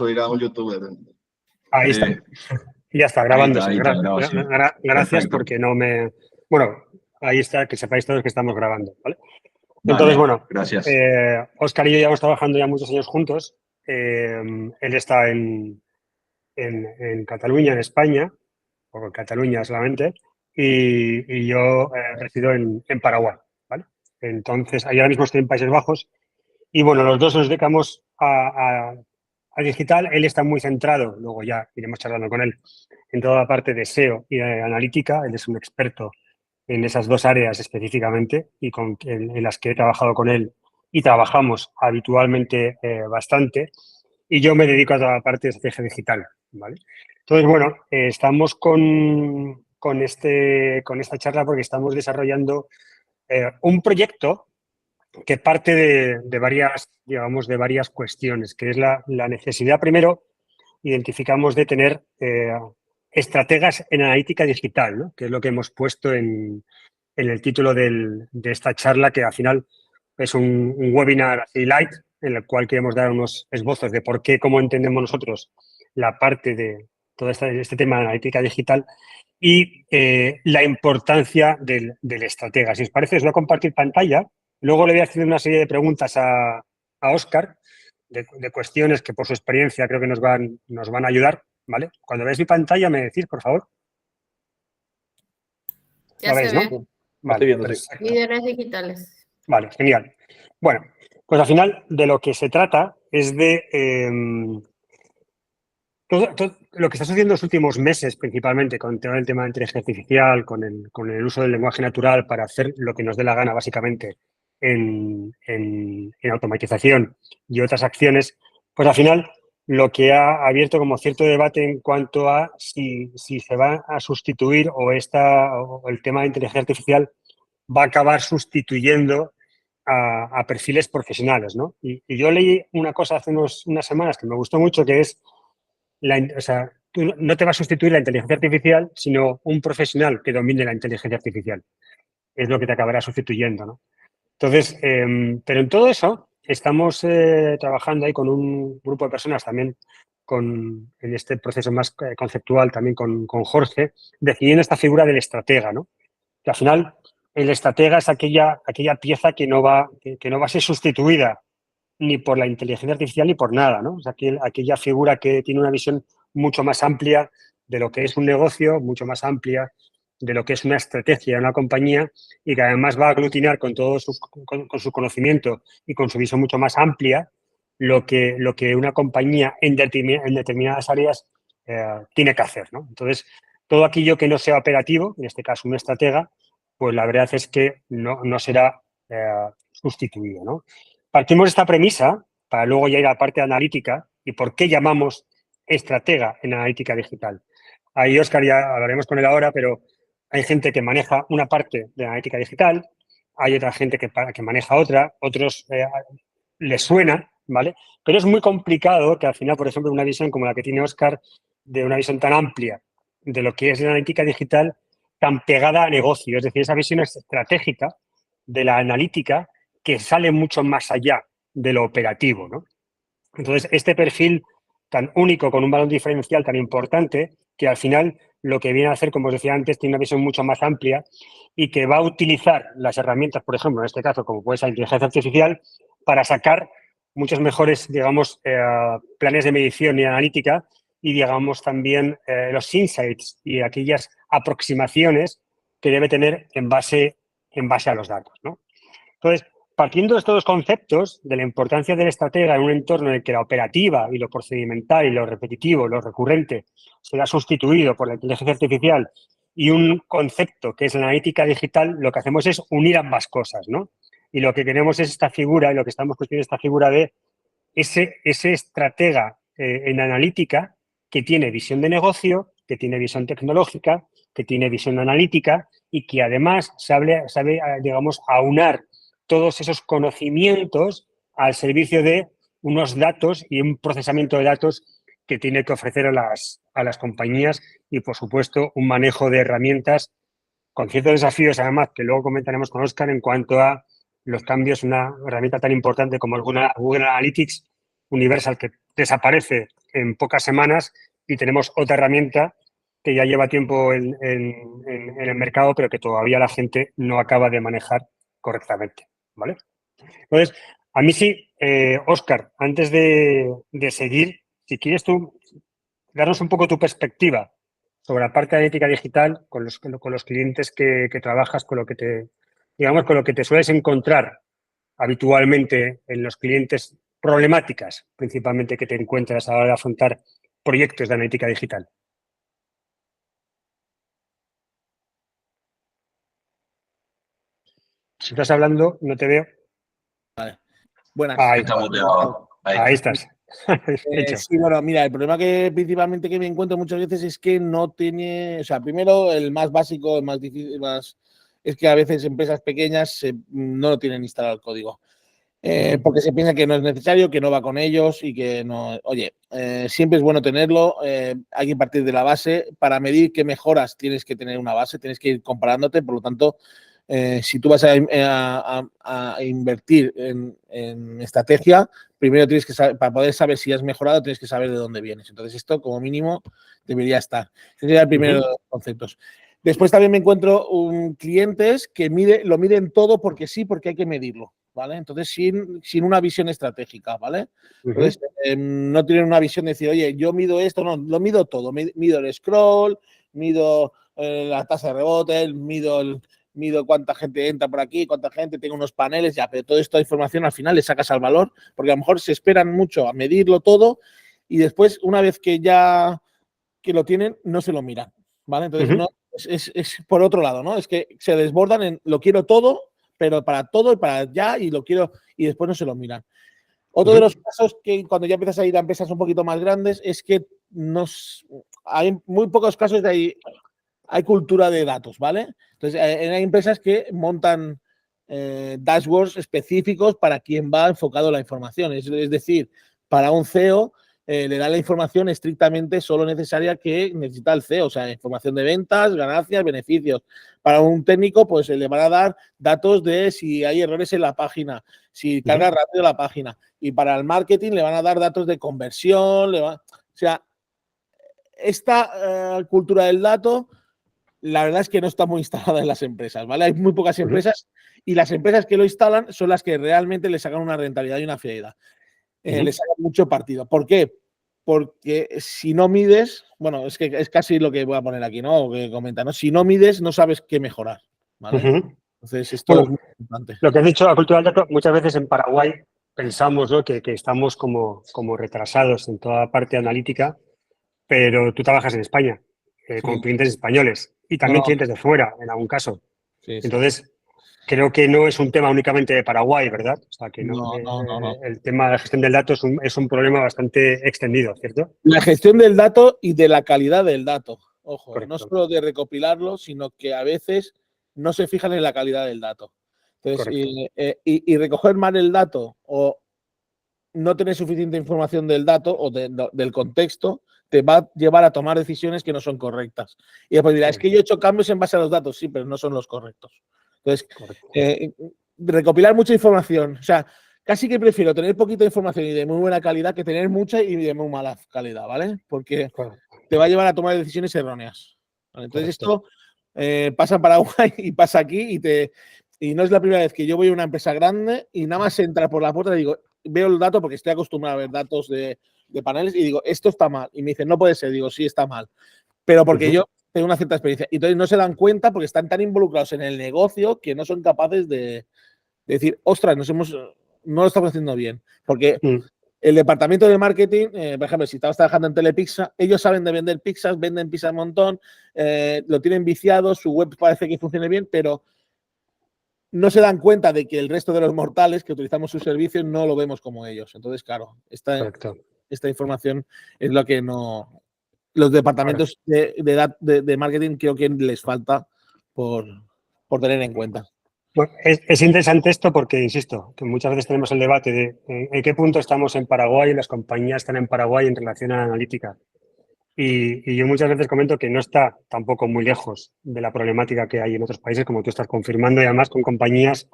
Soy un youtuber. Ahí está. Ya está, grabándose. Ahí está, grabación. Gracias. Perfecto. Porque no me... Bueno, ahí está, que sepáis todos que estamos grabando, ¿vale? Vale, Entonces, bueno, gracias. Óscar y yo llevamos trabajando ya muchos años juntos. Él está en Cataluña, en España, o en Cataluña solamente, y yo resido en Paraguay, ¿vale? Entonces, ahí ahora mismo estoy en Países Bajos y, bueno, los dos nos dedicamos a digital. Él está muy centrado, luego ya iremos charlando con él, en toda la parte de SEO y de analítica. Él es un experto en esas dos áreas específicamente y en las que he trabajado con él y trabajamos habitualmente bastante. Y yo me dedico a toda la parte de estrategia digital, ¿vale? Entonces, bueno, estamos con esta charla porque estamos desarrollando un proyecto que parte de varias, digamos, de varias cuestiones, que es la necesidad. Primero, identificamos de tener estrategas en analítica digital, ¿no? Que es lo que hemos puesto en el título de esta charla, que al final es un webinar así light, en el cual queremos dar unos esbozos de por qué, cómo entendemos nosotros la parte de todo este tema de analítica digital y la importancia del estratega. Si os parece, os voy a compartir pantalla. Luego le voy a hacer una serie de preguntas a Óscar, de cuestiones que por su experiencia creo que nos van a ayudar, ¿vale? Cuando veáis mi pantalla me decís, por favor. Ya ¿La veis, se ve. no? Vale, viendo, perfecto. Líderes digitales. Vale, genial. Bueno, pues al final de lo que se trata es de todo lo que está sucediendo en los últimos meses, principalmente con todo el tema de inteligencia artificial, con el uso del lenguaje natural para hacer lo que nos dé la gana, básicamente, en automatización y otras acciones, pues al final lo que ha abierto como cierto debate en cuanto a si se va a sustituir o el tema de inteligencia artificial va a acabar sustituyendo a perfiles profesionales, ¿no? Y yo leí una cosa hace unas semanas que me gustó mucho, que es tú no te va a sustituir la inteligencia artificial, sino un profesional que domine la inteligencia artificial. Es lo que te acabará sustituyendo, ¿no? Entonces, pero en todo eso estamos trabajando ahí con un grupo de personas también en este proceso más conceptual también con Jorge, definiendo esta figura del estratega, ¿no? Que al final el estratega es aquella pieza que no va a ser sustituida ni por la inteligencia artificial ni por nada, ¿no? O sea, aquella figura que tiene una visión mucho más amplia de lo que es un negocio, mucho más amplia de lo que es una estrategia de una compañía y que además va a aglutinar con su conocimiento y con su visión mucho más amplia lo que una compañía en determinadas áreas tiene que hacer, ¿no? Entonces, todo aquello que no sea operativo, en este caso un estratega, pues la verdad es que no será sustituido, ¿no? Partimos de esta premisa para luego ya ir a la parte analítica y por qué llamamos estratega en analítica digital. Ahí, Óscar, ya hablaremos con él ahora, pero hay gente que maneja una parte de la analítica digital, hay otra gente que maneja otra, otros les suena, ¿vale? Pero es muy complicado que al final, por ejemplo, una visión como la que tiene Óscar, de una visión tan amplia de lo que es la analítica digital, tan pegada a negocio, es decir, esa visión estratégica de la analítica que sale mucho más allá de lo operativo, ¿no? Entonces, este perfil tan único, con un valor diferencial tan importante, que al final lo que viene a hacer, como os decía antes, tiene una visión mucho más amplia y que va a utilizar las herramientas, por ejemplo, en este caso, como puede ser la inteligencia artificial, para sacar muchos mejores, digamos, planes de medición y analítica y, digamos, también los insights y aquellas aproximaciones que debe tener en base a los datos, ¿no? Entonces, partiendo de estos dos conceptos, de la importancia del estratega en un entorno en el que la operativa y lo procedimental y lo repetitivo, lo recurrente, será sustituido por la inteligencia artificial y un concepto que es la analítica digital, lo que hacemos es unir ambas cosas, ¿no? Y lo que queremos es esta figura, y lo que estamos construyendo es esta figura de ese estratega en analítica que tiene visión de negocio, que tiene visión tecnológica, que tiene visión analítica y que además sabe digamos, aunar todos esos conocimientos al servicio de unos datos y un procesamiento de datos que tiene que ofrecer a las compañías y, por supuesto, un manejo de herramientas con ciertos desafíos, además, que luego comentaremos con Óscar en cuanto a los cambios, una herramienta tan importante como Google Analytics Universal, que desaparece en pocas semanas y tenemos otra herramienta que ya lleva tiempo en el mercado, pero que todavía la gente no acaba de manejar correctamente, ¿vale? Entonces, a mí sí, Óscar, antes de seguir, si quieres tú darnos un poco tu perspectiva sobre la parte de ética digital con los clientes que trabajas, con lo que te sueles encontrar habitualmente en los clientes, problemáticas principalmente que te encuentras a la hora de afrontar proyectos de analítica digital. Si estás hablando, no te veo. Vale. Buenas. Ahí, Está muteado. ahí estás. Hecho. Sí, bueno, mira, el problema que principalmente que me encuentro muchas veces es que no tiene, o sea, primero el más básico, el más difícil, es que a veces empresas pequeñas no lo tienen instalado el código. Porque se piensa que no es necesario, que no va con ellos y que no. Oye, siempre es bueno tenerlo. Hay que partir de la base. Para medir qué mejoras tienes que tener una base, tienes que ir comparándote. Por lo tanto, si tú vas a invertir en estrategia, primero tienes que saber, para poder saber si has mejorado, tienes que saber de dónde vienes. Entonces, esto como mínimo debería estar. Ese sería el primero de los conceptos. Después también me encuentro clientes que lo miden todo porque sí, porque hay que medirlo, ¿vale? Entonces, sin una visión estratégica, ¿vale? Entonces, no tienen una visión de decir, oye, yo mido esto, no, lo mido todo. Mido el scroll, mido la tasa de rebote, mido cuánta gente entra por aquí, cuánta gente, tengo unos paneles, ya, pero toda esta información al final le sacas al valor, porque a lo mejor se esperan mucho a medirlo todo y después, una vez que ya que lo tienen, no se lo miran, ¿vale? Entonces, no, es por otro lado, ¿no? Es que se desbordan en lo quiero todo, pero para todo y para allá y lo quiero y después no se lo miran. Otro de los casos que cuando ya empiezas a ir a empresas un poquito más grandes es que hay muy pocos casos de hay cultura de datos, ¿vale? Entonces, hay empresas que montan dashboards específicos para quien va enfocado la información. Es decir, para un CEO le da la información estrictamente solo necesaria que necesita el CEO, o sea, información de ventas, ganancias, beneficios. Para un técnico, pues le van a dar datos de si hay errores en la página, si carga rápido la página. Y para el marketing le van a dar datos de conversión, o sea, esta cultura del dato, la verdad es que no está muy instalada en las empresas, ¿vale? Hay muy pocas empresas y las empresas que lo instalan son las que realmente le sacan una rentabilidad y una fidelidad. Le sacan mucho partido. ¿Por qué? Porque si no mides, bueno, es que es casi lo que voy a poner aquí, ¿no? O que comenta, ¿no? Si no mides, no sabes qué mejorar, ¿vale? Entonces, esto es muy importante. Lo que has dicho, la cultura del dato, muchas veces en Paraguay pensamos, ¿no?, que estamos como retrasados en toda la parte analítica, pero tú trabajas en España con clientes españoles y también clientes de fuera, en algún caso. Sí. Entonces, creo que no es un tema únicamente de Paraguay, ¿verdad? O sea, que no. El tema de la gestión del dato es un problema bastante extendido, ¿cierto? La gestión del dato y de la calidad del dato. Ojo, correcto. No solo de recopilarlo, sino que a veces no se fijan en la calidad del dato. Entonces, y recoger mal el dato o no tener suficiente información del dato o del contexto te va a llevar a tomar decisiones que no son correctas. Y después dirá, es que yo he hecho cambios en base a los datos, sí, pero no son los correctos. Entonces, recopilar mucha información, o sea, casi que prefiero tener poquita información y de muy buena calidad que tener mucha y de muy mala calidad, ¿vale? Porque te va a llevar a tomar decisiones erróneas. ¿Vale? Entonces, esto pasa en Paraguay y pasa aquí y no es la primera vez que yo voy a una empresa grande y nada más entrar por la puerta y digo, veo el dato porque estoy acostumbrado a ver datos de paneles y digo, esto está mal. Y me dicen, no puede ser. Digo, sí, está mal. Pero porque yo tengo una cierta experiencia. Y entonces no se dan cuenta porque están tan involucrados en el negocio que no son capaces de decir, ostras, no lo estamos haciendo bien. Porque el departamento de marketing, por ejemplo, si estabas trabajando en Telepizza, ellos saben de vender pizzas, venden pizza un montón, lo tienen viciado, su web parece que funcione bien, pero no se dan cuenta de que el resto de los mortales que utilizamos sus servicios no lo vemos como ellos. Entonces, claro, esta información es lo que no. Los departamentos de marketing creo que les falta por tener en cuenta. Bueno, es interesante esto porque, insisto, que muchas veces tenemos el debate de en qué punto estamos en Paraguay y las compañías están en Paraguay en relación a la analítica. Y yo muchas veces comento que no está tampoco muy lejos de la problemática que hay en otros países, como tú estás confirmando, y además con compañías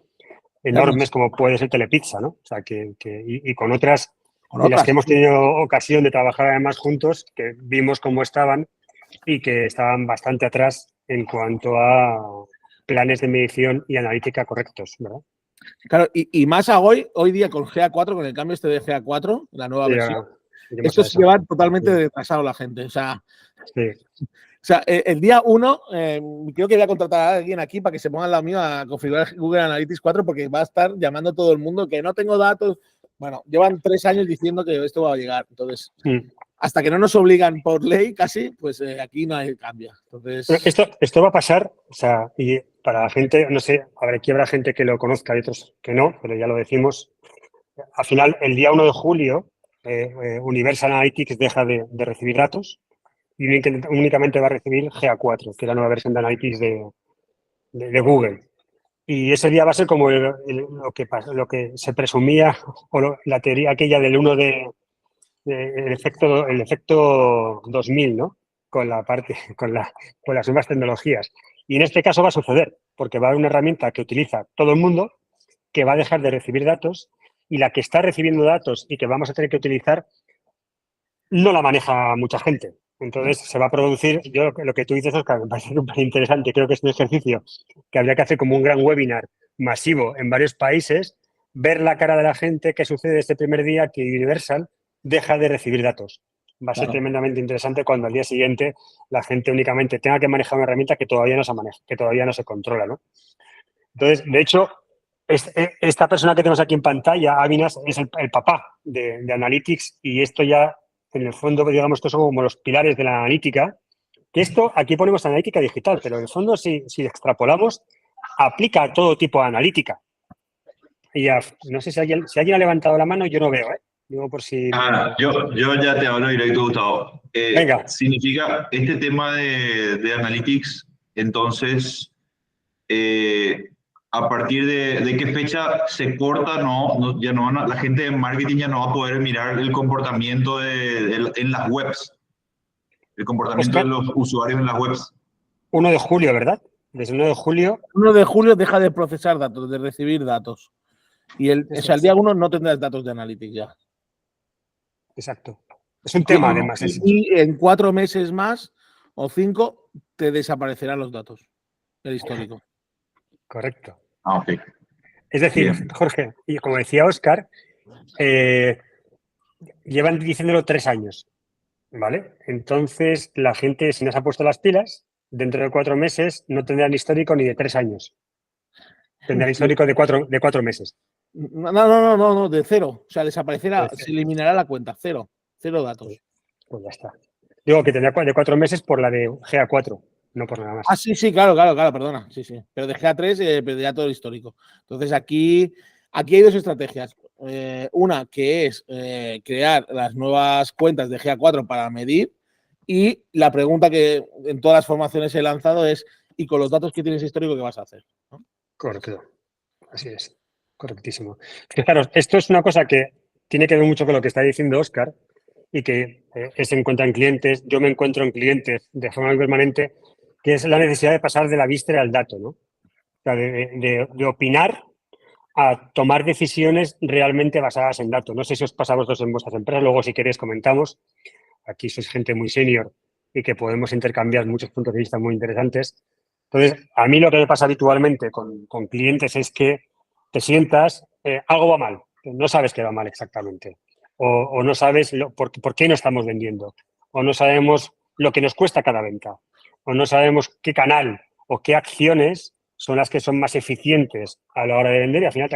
enormes como puede ser Telepizza, ¿no? O sea, y con otras y las que hemos tenido ocasión de trabajar además juntos, que vimos cómo estaban y que estaban bastante atrás en cuanto a planes de medición y analítica correctos, ¿verdad? Claro, y más a hoy día con GA4, con el cambio este de GA4, la nueva versión, esto se lleva totalmente retrasado la gente. O sea, el día 1, creo que voy a contratar a alguien aquí para que se ponga al lado mío a configurar Google Analytics 4 porque va a estar llamando a todo el mundo que no tengo datos. Bueno, llevan 3 años diciendo que esto va a llegar. Entonces, hasta que no nos obligan por ley casi, pues aquí no hay cambio. Entonces, esto va a pasar, o sea, y para la gente, no sé, a ver, aquí habrá gente que lo conozca y otros que no, pero ya lo decimos. Al final, el día 1 de julio, Universal Analytics deja de recibir datos y únicamente va a recibir GA4, que es la nueva versión de Analytics de Google. Y ese día va a ser como lo que se presumía, o la teoría aquella del 1 el efecto 2000, ¿no? Con las nuevas tecnologías. Y en este caso va a suceder, porque va a haber una herramienta que utiliza todo el mundo, que va a dejar de recibir datos, y la que está recibiendo datos y que vamos a tener que utilizar no la maneja mucha gente. Entonces se va a producir, yo lo que tú dices, Óscar, me parece súper interesante, creo que es un ejercicio que habría que hacer como un gran webinar masivo en varios países, ver la cara de la gente, qué sucede este primer día que Universal deja de recibir datos. Va a ser tremendamente interesante cuando al día siguiente la gente únicamente tenga que manejar una herramienta que todavía no se maneja, que todavía no se controla, ¿no? Entonces, de hecho, esta persona que tenemos aquí en pantalla, Avinas, es el papá de Analytics, y esto ya, en el fondo, digamos que son como los pilares de la analítica, que esto, aquí ponemos analítica digital, pero en el fondo, si extrapolamos, aplica a todo tipo de analítica. Y ya, no sé si alguien ha levantado la mano, yo no veo, ¿eh? Digo por si... Yo ya te hablo directo, Gustavo. Venga. Significa, este tema de Analytics, entonces, ¿a partir de qué fecha se corta? Ya no la gente de marketing ya no va a poder mirar el comportamiento en las webs, el comportamiento Oscar, de los usuarios en las webs. 1 de julio, ¿verdad? Desde el 1 de julio... 1 de julio deja de procesar datos, de recibir datos. Y el día 1 no tendrás datos de Analytics ya. Exacto. Es un tema, además. Y en 4 meses más o 5 te desaparecerán los datos, el histórico. Correcto. Ok. Es decir, bien, Jorge, y como decía Óscar, llevan diciéndolo 3 años, ¿vale? Entonces, la gente, si no se ha puesto las pilas, dentro de 4 meses no tendrán histórico ni de 3 años. Tendrán histórico de 4 meses. No, de 0. O sea, desaparecerá, se eliminará la cuenta, 0 datos. Pues ya está. Digo que tendrá de 4 meses por la de GA4, no por nada más. Ah, sí, claro, perdona. Sí. Pero de GA3 perderá todo el histórico. Entonces, aquí hay 2 estrategias. Una que es crear las nuevas cuentas de GA4 para medir, y la pregunta que en todas las formaciones he lanzado es: ¿y con los datos que tienes histórico qué vas a hacer? ¿No? Correcto. Así es. Correctísimo. Fijaros, esto es una cosa que tiene que ver mucho con lo que está diciendo Óscar y que se encuentra en clientes. Yo me encuentro en clientes de forma permanente, que es la necesidad de pasar de la víscera al dato, ¿no? O sea, de opinar a tomar decisiones realmente basadas en datos. No sé si os pasa a vosotros en vuestras empresas, luego si queréis comentamos. Aquí sois gente muy senior y que podemos intercambiar muchos puntos de vista muy interesantes. Entonces, a mí lo que me pasa habitualmente con clientes es que te sientas, algo va mal, no sabes qué va mal exactamente, o no sabes por qué no estamos vendiendo, o no sabemos lo que nos cuesta cada venta, o no sabemos qué canal o qué acciones son las que son más eficientes a la hora de vender, y al final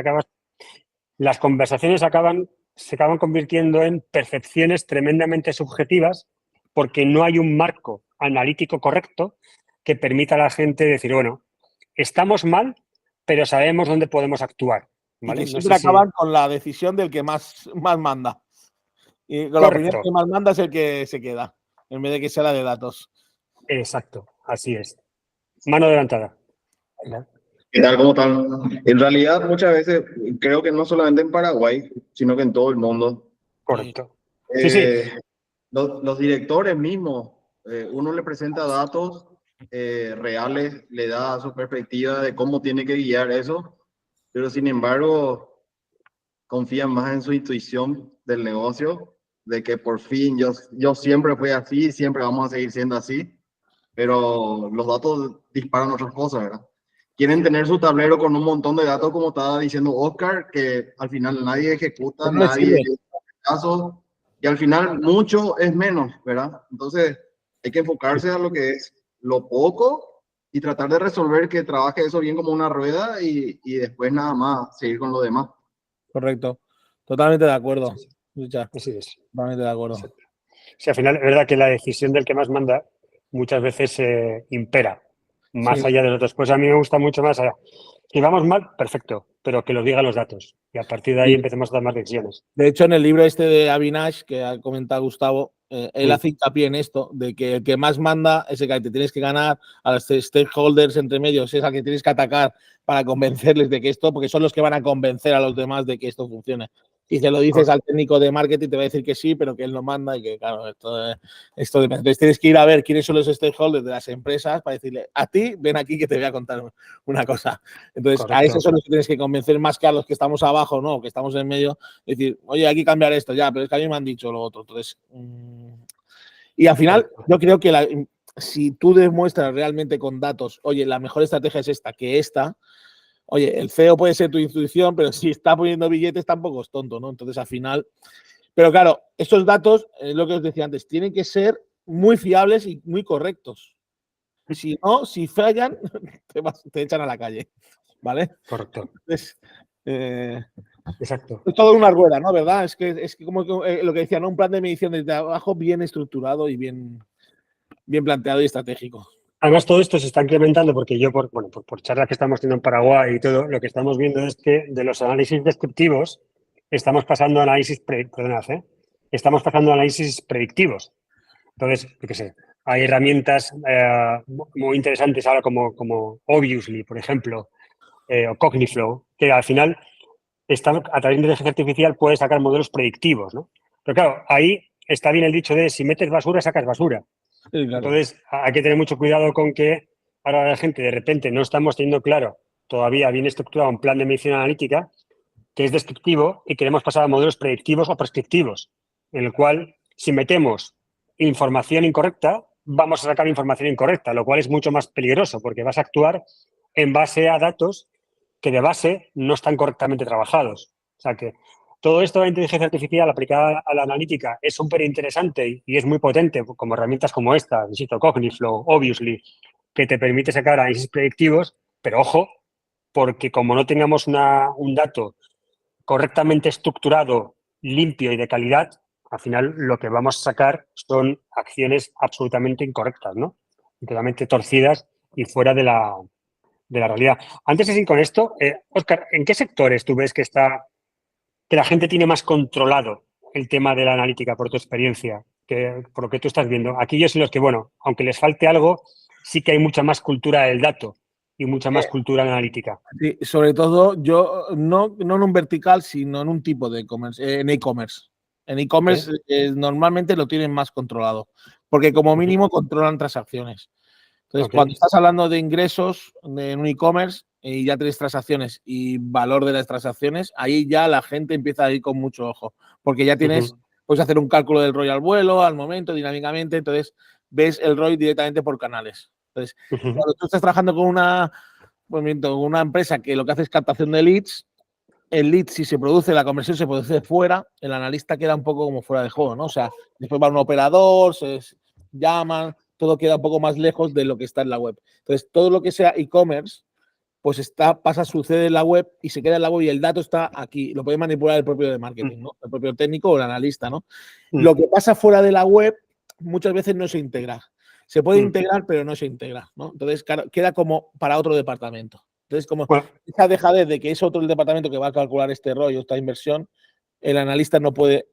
las conversaciones se acaban convirtiendo en percepciones tremendamente subjetivas porque no hay un marco analítico correcto que permita a la gente decir, bueno, estamos mal, pero sabemos dónde podemos actuar. ¿Vale? Y que siempre acaban con la decisión del que más manda. Y con la opinión que más manda es el que se queda, en vez de que sea la de datos. Exacto, así es. Mano adelantada. ¿Qué tal? ¿Cómo están? En realidad, muchas veces, creo que no solamente en Paraguay, sino que en todo el mundo. Correcto. Sí. Los directores mismos, uno le presenta datos reales, le da su perspectiva de cómo tiene que guiar eso, pero sin embargo confían más en su intuición del negocio, de que por fin yo siempre fui así, siempre vamos a seguir siendo así, pero los datos disparan otras cosas, ¿verdad? Quieren tener su tablero con un montón de datos, como estaba diciendo Oscar, que al final nadie ejecuta, No le nadie sirve. caso, y al final mucho es menos, ¿verdad? Entonces hay que enfocarse a lo que es lo poco y tratar de resolver que trabaje eso bien como una rueda y después nada más seguir con lo demás. Correcto. Totalmente de acuerdo. Sí, sí. Lucha, Así es. totalmente de acuerdo. Exacto. Sí, al final es verdad que la decisión del que más manda muchas veces impera, más Sí. allá de los otros. Pues a mí me gusta mucho más. Si vamos mal, perfecto, pero que los digan los datos. Y a partir de ahí Sí. empecemos a tomar decisiones. De hecho, en el libro este de Avinash, que ha comentado Gustavo, él Sí. hace hincapié en esto, de que el que más manda es el que te tienes que ganar, a los stakeholders entre medios es al que tienes que atacar para convencerles de que esto, porque son los que van a convencer a los demás de que esto funcione. Si se lo dices al técnico de marketing, te va a decir que sí, pero que él no manda y que, claro, esto depende. Entonces tienes que ir a ver quiénes son los stakeholders de las empresas para decirle, a ti, ven aquí que te voy a contar una cosa. Entonces, Correcto. a esos son los que tienes que convencer más que a los que estamos abajo, ¿no? Que estamos en medio. Decir, oye, hay que cambiar esto, ya, pero es que a mí me han dicho lo otro. Entonces, y al final, yo creo que si tú demuestras realmente con datos, oye, la mejor estrategia es esta, que esta, oye, el CEO puede ser tu intuición, pero si está poniendo billetes tampoco es tonto, ¿no? Entonces, al final, pero claro, estos datos, lo que os decía antes, tienen que ser muy fiables y muy correctos. Si no, si fallan, te echan a la calle, ¿vale? Correcto. Entonces, Exacto. es todo una rueda, ¿no? ¿Verdad? Es que como lo que decía, ¿no? Un plan de medición desde abajo bien estructurado y bien planteado y estratégico. Además, todo esto se está incrementando porque yo, por charlas que estamos teniendo en Paraguay y todo, lo que estamos viendo es que de los análisis descriptivos estamos pasando a estamos pasando a análisis predictivos. Entonces, yo qué sé, hay herramientas muy interesantes ahora como Obviously, por ejemplo, o Cogniflow, que al final a través de inteligencia artificial puedes sacar modelos predictivos, ¿no? Pero claro, ahí está bien el dicho de si metes basura, sacas basura. Sí, claro. Entonces, hay que tener mucho cuidado con que ahora la gente de repente no estamos teniendo claro todavía bien estructurado un plan de medición analítica que es descriptivo y queremos pasar a modelos predictivos o prescriptivos, en el cual si metemos información incorrecta, vamos a sacar información incorrecta, lo cual es mucho más peligroso porque vas a actuar en base a datos que de base no están correctamente trabajados. O sea que todo esto de la inteligencia artificial aplicada a la analítica es súper interesante y es muy potente, como herramientas como esta, insisto, Cogniflow, Obviously, que te permite sacar análisis predictivos, pero ojo, porque como no tengamos un dato correctamente estructurado, limpio y de calidad, al final lo que vamos a sacar son acciones absolutamente incorrectas, ¿no? Totalmente torcidas y fuera de la realidad. Antes de ir con esto, Óscar, ¿en qué sectores tú ves que la gente tiene más controlado el tema de la analítica por tu experiencia, por lo que tú estás viendo? Aquellos en los que, bueno, aunque les falte algo, sí que hay mucha más cultura del dato y mucha más cultura analítica. Sí, sobre todo, yo no en un vertical, sino en un tipo de e-commerce, en e-commerce. En e-commerce normalmente lo tienen más controlado, porque como mínimo controlan transacciones. Entonces, cuando estás hablando de ingresos en un e-commerce y ya tienes transacciones y valor de las transacciones, ahí ya la gente empieza a ir con mucho ojo, porque ya puedes hacer un cálculo del ROI al vuelo, al momento, dinámicamente, entonces ves el ROI directamente por canales. Entonces, cuando tú estás trabajando con una empresa que lo que hace es captación de leads, el lead, si se produce, la conversión se produce fuera, el analista queda un poco como fuera de juego, ¿no? O sea, después va un operador, se llaman, todo queda un poco más lejos de lo que está en la web. Entonces, todo lo que sea e-commerce, pues sucede en la web y se queda en la web y el dato está aquí. Lo puede manipular el propio de marketing, ¿no? El propio técnico o el analista, ¿no? Lo que pasa fuera de la web muchas veces no se integra. Se puede integrar, pero no se integra, ¿no? Entonces, claro, queda como para otro departamento. Entonces, como esa dejadez de que es otro el departamento que va a calcular este ROI o esta inversión, el analista no puede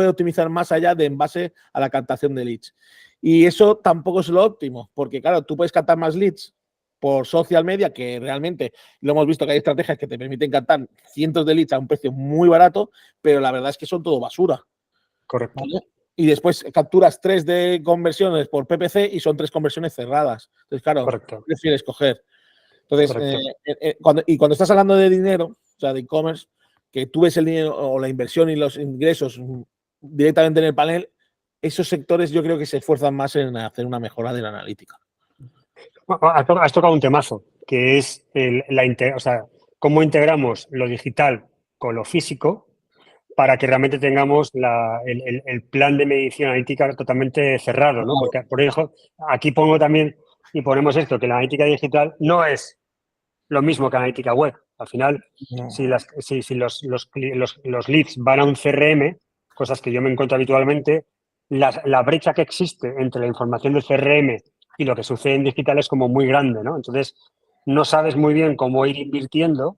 optimizar más allá de en base a la captación de leads. Y eso tampoco es lo óptimo, porque claro, tú puedes captar más leads por social media, que realmente lo hemos visto que hay estrategias que te permiten captar cientos de leads a un precio muy barato, pero la verdad es que son todo basura. Correcto. ¿Vale? Y después capturas 3 de conversiones por PPC y son 3 conversiones cerradas. Entonces, claro, ¿qué prefieres coger? Entonces, cuando estás hablando de dinero, o sea, de e-commerce, que tú ves el dinero o la inversión y los ingresos directamente en el panel, esos sectores yo creo que se esfuerzan más en hacer una mejora de la analítica. Bueno, has tocado un temazo, que es o sea, cómo integramos lo digital con lo físico para que realmente tengamos el plan de medición analítica totalmente cerrado, ¿no? Porque, por ejemplo, aquí pongo también y ponemos esto, que la analítica digital no es lo mismo que analítica web. Al final, No. si los leads van a un CRM, cosas que yo me encuentro habitualmente, la brecha que existe entre la información del CRM y lo que sucede en digital es como muy grande, ¿no? Entonces, no sabes muy bien cómo ir invirtiendo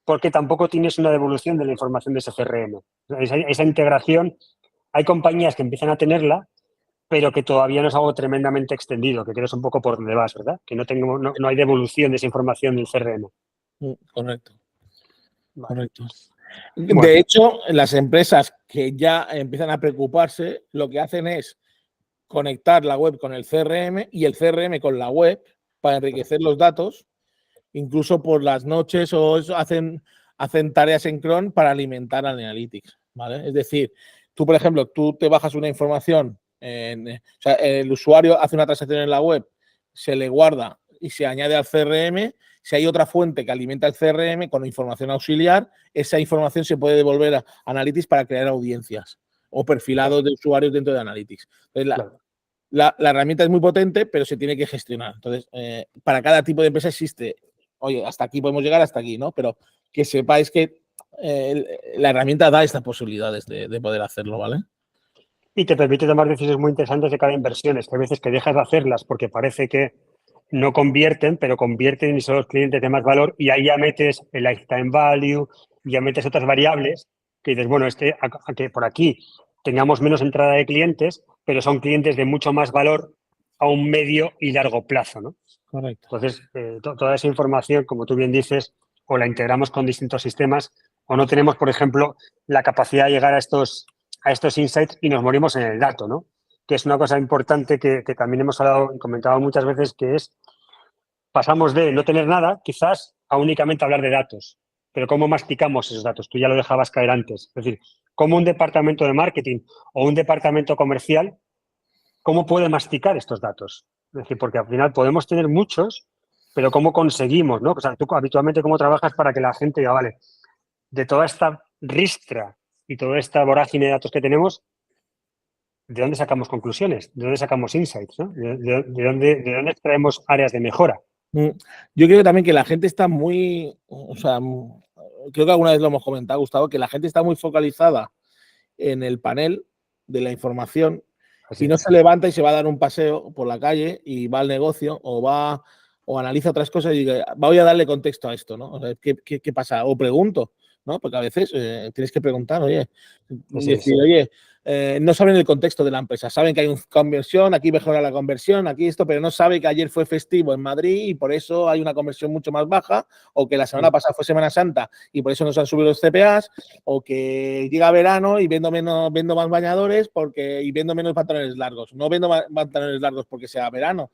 porque tampoco tienes una devolución de la información de ese CRM. Esa integración, hay compañías que empiezan a tenerla, pero que todavía no es algo tremendamente extendido, que creo es un poco por donde vas, ¿verdad? Que no hay devolución de esa información del CRM. Correcto. Vale. Correcto. Bueno. De hecho, las empresas que ya empiezan a preocuparse, lo que hacen es conectar la web con el CRM y el CRM con la web para enriquecer los datos. Incluso por las noches o eso, hacen tareas en cron para alimentar al Analytics, ¿vale? Es decir, tú, por ejemplo, tú te bajas una información, o sea, el usuario hace una transacción en la web, se le guarda y se añade al CRM. Si hay otra fuente que alimenta el CRM con información auxiliar, esa información se puede devolver a Analytics para crear audiencias o perfilados de usuarios dentro de Analytics. Entonces, la herramienta es muy potente, pero se tiene que gestionar. Entonces, para cada tipo de empresa existe, oye, hasta aquí podemos llegar, hasta aquí, ¿no? Pero que sepáis que la herramienta da estas posibilidades de poder hacerlo, ¿vale? Y te permite tomar decisiones muy interesantes de cada inversión. Es que hay veces que dejas de hacerlas porque parece que no convierten, pero convierten y son los clientes de más valor y ahí ya metes el lifetime value, ya metes otras variables que dices, bueno, a que por aquí tengamos menos entrada de clientes, pero son clientes de mucho más valor a un medio y largo plazo, ¿no? Correcto. Entonces, toda esa información, como tú bien dices, o la integramos con distintos sistemas, o no tenemos, por ejemplo, la capacidad de llegar a estos insights y nos morimos en el dato, ¿no? Que es una cosa importante que también hemos hablado y comentado muchas veces, que es, pasamos de no tener nada, quizás, a únicamente hablar de datos. Pero ¿cómo masticamos esos datos? Tú ya lo dejabas caer antes. Es decir, ¿cómo un departamento de marketing o un departamento comercial, cómo puede masticar estos datos? Es decir, porque al final podemos tener muchos, pero ¿cómo conseguimos, no? O sea, tú habitualmente cómo trabajas para que la gente diga, vale, de toda esta ristra y toda esta vorágine de datos que tenemos, ¿de dónde sacamos conclusiones? ¿De dónde sacamos insights? ¿No? ¿De dónde extraemos áreas de mejora? Yo creo también que la gente está muy, o sea, creo que alguna vez lo hemos comentado, Gustavo, que la gente está muy focalizada en el panel de la información. Así y no se levanta y se va a dar un paseo por la calle y va al negocio o analiza otras cosas y dice, voy a darle contexto a esto, ¿no? O sea, ¿qué pasa? O pregunto, ¿no? Porque a veces tienes que preguntar, oye, decir, oye, no saben el contexto de la empresa, saben que hay una conversión, aquí mejora la conversión, aquí esto, pero no sabe que ayer fue festivo en Madrid y por eso hay una conversión mucho más baja, o que la semana pasada fue Semana Santa y por eso nos han subido los CPAs, o que llega verano y vendo más bañadores y vendo menos pantalones largos. No vendo pantalones largos porque sea verano,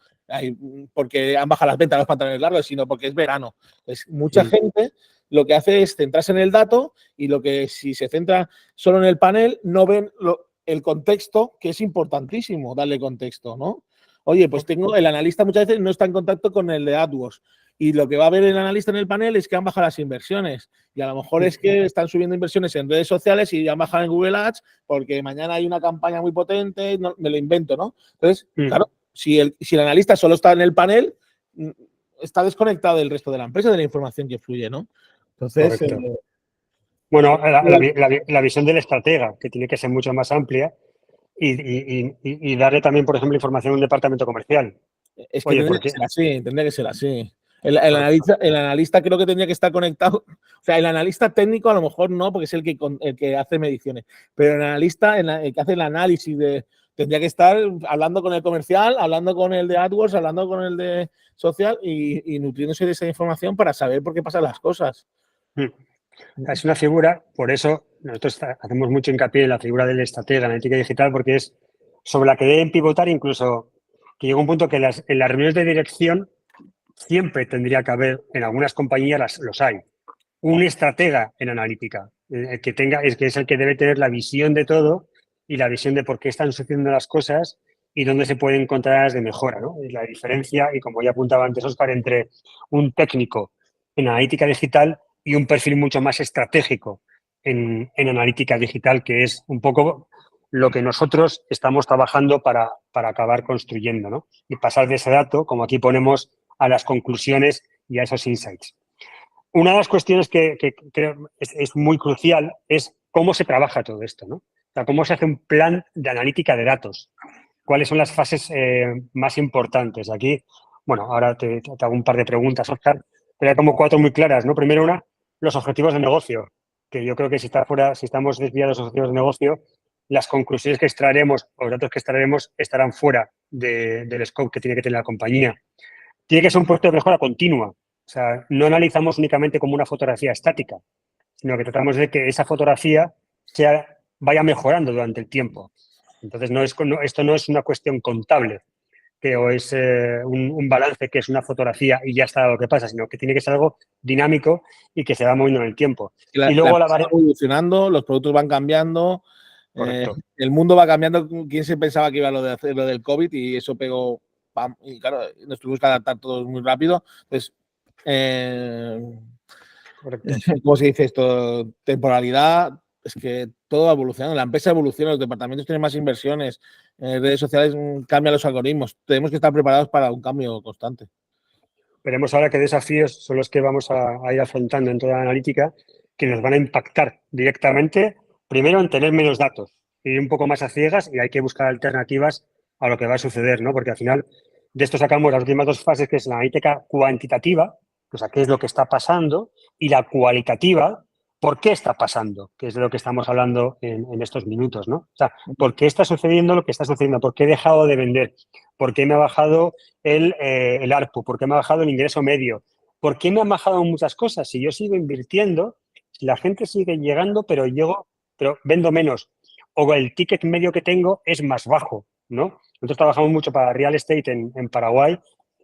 porque han bajado las ventas de los pantalones largos, sino porque es verano. Entonces, mucha gente lo que hace es centrarse en el dato y lo que si se centra solo en el panel no ven el contexto, que es importantísimo darle contexto, ¿no? Oye, pues el analista muchas veces no está en contacto con el de AdWords y lo que va a ver el analista en el panel es que han bajado las inversiones y a lo mejor es que están subiendo inversiones en redes sociales y han bajado en Google Ads porque mañana hay una campaña muy potente, no, me lo invento, ¿no? Entonces, claro, si el analista solo está en el panel, está desconectado del resto de la empresa, de la información que fluye, ¿no? Entonces, bueno, la visión del estratega, que tiene que ser mucho más amplia y darle también, por ejemplo, información a un departamento comercial. Es que tendría que ser así. El analista creo que tendría que estar conectado. O sea, el analista técnico a lo mejor no, porque es el que hace mediciones. Pero el analista, el que hace el análisis tendría que estar hablando con el comercial, hablando con el de AdWords, hablando con el de social y nutriéndose de esa información para saber por qué pasan las cosas. Es una figura, por eso nosotros hacemos mucho hincapié en la figura del estratega, en la ética digital, porque es sobre la que deben pivotar, incluso que llega un punto que en las reuniones de dirección siempre tendría que haber, en algunas compañías los hay, un estratega en analítica. El que tenga, es que es el que debe tener la visión de todo y la visión de por qué están sucediendo las cosas y dónde se pueden encontrar áreas de mejora, ¿no? Y la diferencia, y como ya apuntaba antes Óscar, entre un técnico en analítica digital y un perfil mucho más estratégico en analítica digital, que es un poco lo que nosotros estamos trabajando para acabar construyendo, ¿no? Y pasar de ese dato, como aquí ponemos, a las conclusiones y a esos insights. Una de las cuestiones que creo es muy crucial es cómo se trabaja todo esto, ¿no? O sea, cómo se hace un plan de analítica de datos. ¿Cuáles son las fases más importantes? Aquí, bueno, ahora te hago un par de preguntas, Óscar, pero hay como 4 muy claras, ¿no? Primero una, los objetivos de negocio, que yo creo que si estamos desviados de los objetivos de negocio, las conclusiones que extraeremos o los datos que extraeremos estarán fuera del scope que tiene que tener la compañía. Tiene que ser un puesto de mejora continua. O sea, no analizamos únicamente como una fotografía estática, sino que tratamos de que esa fotografía vaya mejorando durante el tiempo. Entonces, esto no es una cuestión contable, o es un balance que es una fotografía y ya está lo que pasa, sino que tiene que ser algo dinámico y que se va moviendo en el tiempo. Y luego la va evolucionando, los productos van cambiando, el mundo va cambiando. ¿Quién se pensaba que iba lo del COVID? Y eso pegó, ¡pam! Y claro, nos tuvimos que adaptar todos muy rápido. Entonces, ¿cómo se dice esto? Temporalidad, es que todo va evolucionando. La empresa evoluciona, los departamentos tienen más inversiones, redes sociales cambian los algoritmos. Tenemos que estar preparados para un cambio constante. Veremos ahora qué desafíos son los que vamos a ir afrontando en toda la analítica, que nos van a impactar directamente, primero en tener menos datos, ir un poco más a ciegas, y hay que buscar alternativas a lo que va a suceder, ¿no? Porque al final de esto sacamos las últimas 2 fases, que es la analítica cuantitativa, o sea, qué es lo que está pasando, y la cualitativa, por qué está pasando, que es de lo que estamos hablando en estos minutos, ¿no? O sea, ¿por qué está sucediendo lo que está sucediendo? ¿Por qué he dejado de vender? ¿Por qué me ha bajado el ARPU? ¿Por qué me ha bajado el ingreso medio? ¿Por qué me han bajado muchas cosas? Si yo sigo invirtiendo, si la gente sigue llegando, pero vendo menos, o el ticket medio que tengo es más bajo, ¿no? Nosotros trabajamos mucho para real estate en Paraguay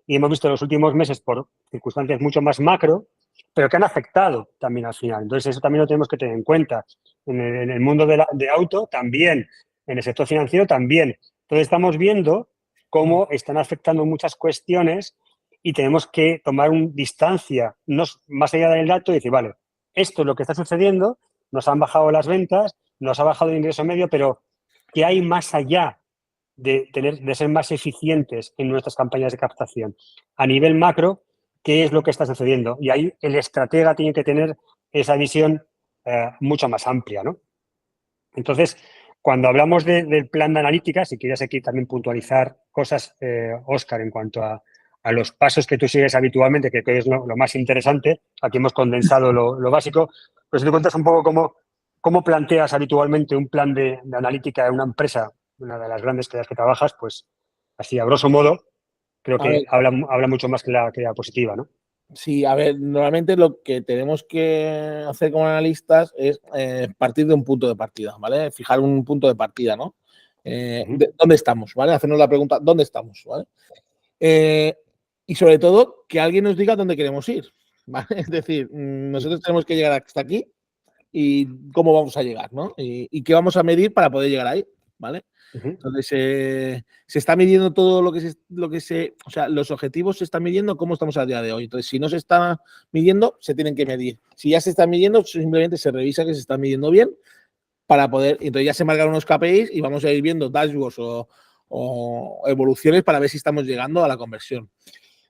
y hemos visto en los últimos meses, por circunstancias mucho más macro, pero que han afectado también al final. Entonces, eso también lo tenemos que tener en cuenta. En el mundo de auto también, en el sector financiero también. Entonces, estamos viendo cómo están afectando muchas cuestiones y tenemos que tomar una distancia más allá del dato y decir, vale, esto es lo que está sucediendo, nos han bajado las ventas, nos ha bajado el ingreso medio, pero ¿qué hay más allá de ser más eficientes en nuestras campañas de captación? A nivel macro, ¿qué es lo que está sucediendo? Y ahí el estratega tiene que tener esa visión mucho más amplia, ¿no? Entonces, cuando hablamos del plan de analítica, si quieres aquí también puntualizar cosas, Óscar, en cuanto a los pasos que tú sigues habitualmente, que es lo más interesante, aquí hemos condensado lo básico, pues si tú cuentas un poco cómo planteas habitualmente un plan de analítica en una empresa, una de las grandes que trabajas, pues así a grosso modo, creo que habla mucho más que la diapositiva, ¿no? Sí, a ver, normalmente lo que tenemos que hacer como analistas es partir de un punto de partida, ¿vale? Fijar un punto de partida, ¿no? ¿Dónde estamos, ¿vale? Hacernos la pregunta, ¿dónde estamos, ¿vale? Y sobre todo, que alguien nos diga dónde queremos ir, ¿vale? Es decir, nosotros tenemos que llegar hasta aquí y cómo vamos a llegar, ¿no? Y qué vamos a medir para poder llegar ahí, ¿vale? Entonces, se está midiendo todo o sea, los objetivos se están midiendo cómo estamos a día de hoy. Entonces, si no se está midiendo, se tienen que medir. Si ya se está midiendo, simplemente se revisa que se está midiendo bien para poder, entonces ya se marcan unos KPIs y vamos a ir viendo dashboards o evoluciones para ver si estamos llegando a la conversión.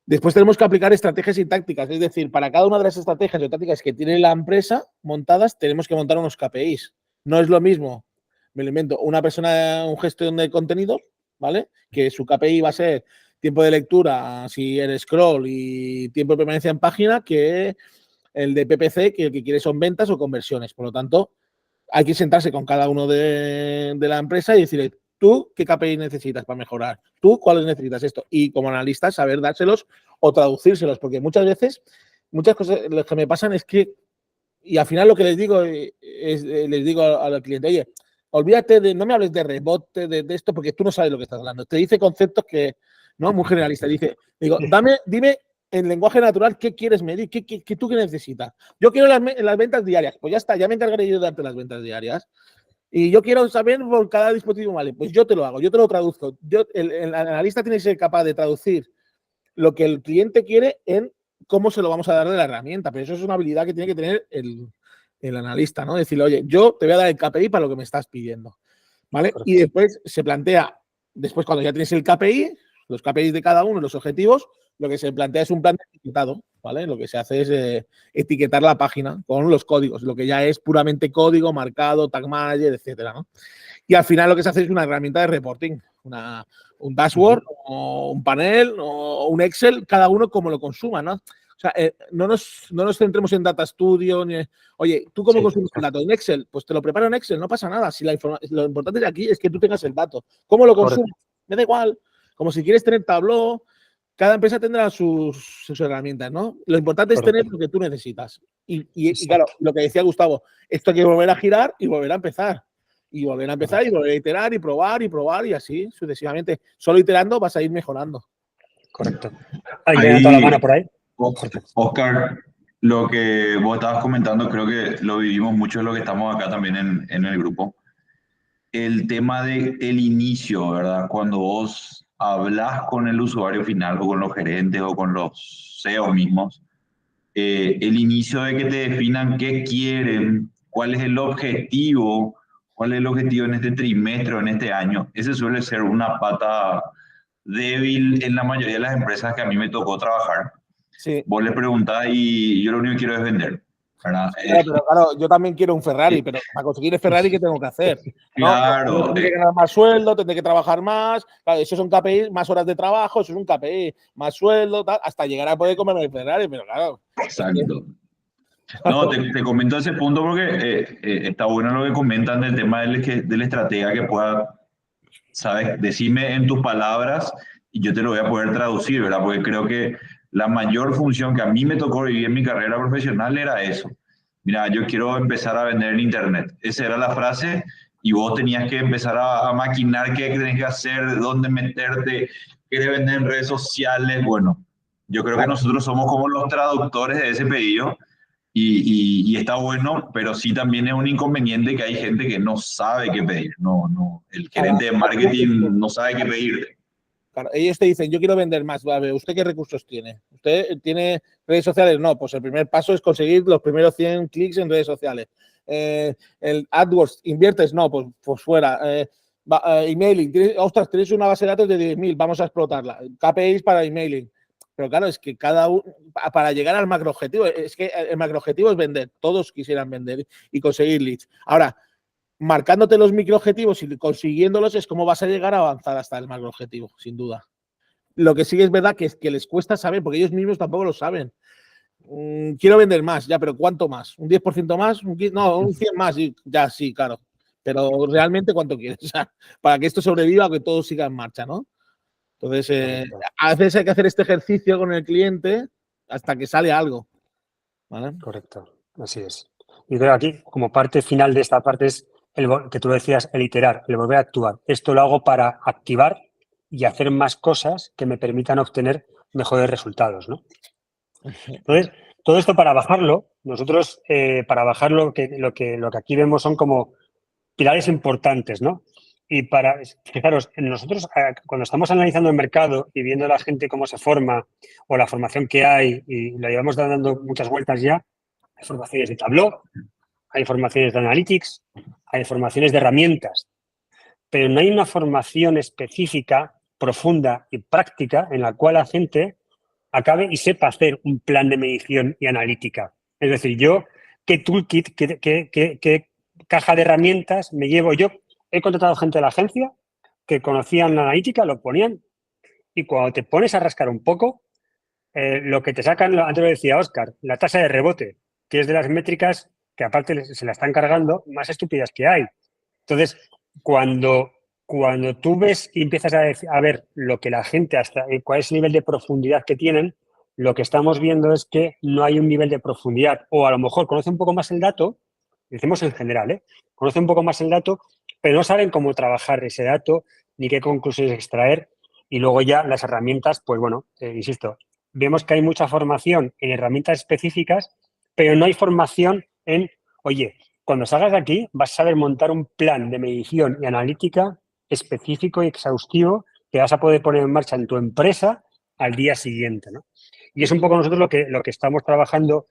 Después tenemos que aplicar estrategias y tácticas, es decir, para cada una de las estrategias o tácticas que tiene la empresa montadas, tenemos que montar unos KPIs. No es lo mismo, me lo invento, una persona, un gestión de contenidos, ¿vale? Que su KPI va a ser tiempo de lectura, si eres scroll y tiempo de permanencia en página, que el de PPC, que el que quiere son ventas o conversiones. Por lo tanto, hay que sentarse con cada uno de la empresa y decirle, ¿tú qué KPI necesitas para mejorar? ¿Tú cuáles necesitas esto? Y como analista, saber dárselos o traducírselos, porque muchas veces, muchas cosas lo que me pasan es que, y al final lo que les digo les digo al cliente, oye, olvídate no me hables de rebote, de esto, porque tú no sabes lo que estás hablando. Te dice conceptos que, ¿no? Muy generalistas. Digo, dime en lenguaje natural, ¿qué quieres medir? ¿Tú qué necesitas? Yo quiero las ventas diarias. Pues ya está, ya me encargaré yo de darte las ventas diarias. Y yo quiero saber por cada dispositivo, vale, pues yo te lo hago, yo te lo traduzco. El analista tiene que ser capaz de traducir lo que el cliente quiere en cómo se lo vamos a dar de la herramienta. Pero eso es una habilidad que tiene que tener el analista, ¿no? Decirle, oye, yo te voy a dar el KPI para lo que me estás pidiendo, ¿vale? Correcto. Y después se plantea, cuando ya tienes el KPI, los KPIs de cada uno, los objetivos, lo que se plantea es un plan de etiquetado, ¿vale? Lo que se hace es etiquetar la página con los códigos, lo que ya es puramente código, marcado, tag manager, etcétera, ¿no? Y al final lo que se hace es una herramienta de reporting, un dashboard o un panel o un Excel, cada uno como lo consuma, ¿no? O sea, no nos centremos en Data Studio. Oye, ¿tú cómo consumes el dato? ¿En Excel? Pues te lo preparo en Excel, no pasa nada. Si lo importante de aquí es que tú tengas el dato. ¿Cómo lo consumes? Me da igual. Como si quieres tener Tableau, cada empresa tendrá sus herramientas, ¿no? Lo importante es tener lo que tú necesitas. Y claro, lo que decía Gustavo, esto hay que volver a girar y volver a empezar. Y volver a empezar y volver a iterar y probar y así sucesivamente. Solo iterando vas a ir mejorando. Correcto. ¿Alguien levantó la mano por ahí? Oscar, lo que vos estabas comentando, creo que lo vivimos mucho, es lo que estamos acá también en el grupo. El tema del inicio, ¿verdad? Cuando vos hablas con el usuario final o con los gerentes o con los CEO mismos, el inicio de que te definan qué quieren, cuál es el objetivo en este trimestre o en este año, ese suele ser una pata débil en la mayoría de las empresas que a mí me tocó trabajar. Sí. Vos le preguntás y yo lo único que quiero es vender, ¿verdad? Pero claro, yo también quiero un Ferrari, pero para conseguir el Ferrari, ¿qué tengo que hacer? ¿No? Claro. Tendré que ganar más sueldo, tendré que trabajar más. Claro, eso son KPI, más horas de trabajo, eso es un KPI, más sueldo, tal, hasta llegar a poder comerme el Ferrari, pero claro. Exacto. No, te comento ese punto porque está bueno lo que comentan del tema del estratega que pueda, ¿sabes? Decirme en tus palabras y yo te lo voy a poder traducir, ¿verdad? Porque creo que la mayor función que a mí me tocó vivir en mi carrera profesional era eso. Mira, yo quiero empezar a vender en Internet. Esa era la frase y vos tenías que empezar a maquinar qué tenés que hacer, dónde meterte, querés vender en redes sociales. Bueno, yo creo que nosotros somos como los traductores de ese pedido. Y está bueno, pero sí también es un inconveniente que hay gente que no sabe qué pedir. El gerente de marketing no sabe qué pedir. Claro, ellos te dicen, yo quiero vender más. Vale, ¿usted qué recursos tiene? ¿Usted tiene redes sociales? No, pues el primer paso es conseguir los primeros 100 clics en redes sociales. El AdWords, ¿inviertes? No, pues fuera. Emailing, ostras, tienes una base de datos de 10.000, vamos a explotarla. KPIs para emailing. Pero claro, es que cada uno, para llegar al macroobjetivo, es que el macroobjetivo es vender. Todos quisieran vender y conseguir leads. Ahora, marcándote los microobjetivos y consiguiéndolos es como vas a llegar a avanzar hasta el macroobjetivo, sin duda. Lo que sí es verdad que es que les cuesta saber, porque ellos mismos tampoco lo saben. Quiero vender más, ya, pero ¿cuánto más? ¿Un 10% más? No, un 100 más, ya sí, claro. Pero realmente, ¿cuánto quieres? O sea, para que esto sobreviva, que todo siga en marcha, ¿no? Entonces, a veces hay que hacer este ejercicio con el cliente hasta que sale algo. ¿Vale? Correcto, así es. Y creo que aquí, como parte final de esta parte, es que tú decías, el iterar, el volver a actuar. Esto lo hago para activar y hacer más cosas que me permitan obtener mejores resultados, ¿no? Entonces, todo esto para bajarlo, nosotros, para bajarlo, lo que aquí vemos son como pilares importantes, ¿no? Y fijaros, nosotros cuando estamos analizando el mercado y viendo a la gente cómo se forma o la formación que hay, y la llevamos dando muchas vueltas ya, hay formaciones de Tableau, hay formaciones de Analytics, hay formaciones de herramientas, pero no hay una formación específica, profunda y práctica en la cual la gente acabe y sepa hacer un plan de medición y analítica. Es decir, yo, ¿qué toolkit, qué caja de herramientas me llevo yo? He contratado gente de la agencia que conocían la analítica, lo ponían, y cuando te pones a rascar un poco, lo que te sacan, antes lo decía Óscar, la tasa de rebote, que es de las métricas que aparte se la están cargando más estúpidas que hay. Entonces, cuando tú ves y empiezas a ver lo que la gente, cuál es el nivel de profundidad que tienen, lo que estamos viendo es que no hay un nivel de profundidad, o a lo mejor conoce un poco más el dato, decimos en general, conoce un poco más el dato, pero no saben cómo trabajar ese dato, ni qué conclusiones extraer, y luego ya las herramientas, pues bueno, insisto, vemos que hay mucha formación en herramientas específicas, pero no hay formación en, oye, cuando salgas de aquí vas a saber montar un plan de medición y analítica específico y exhaustivo que vas a poder poner en marcha en tu empresa al día siguiente, ¿no? Y es un poco nosotros lo que estamos trabajando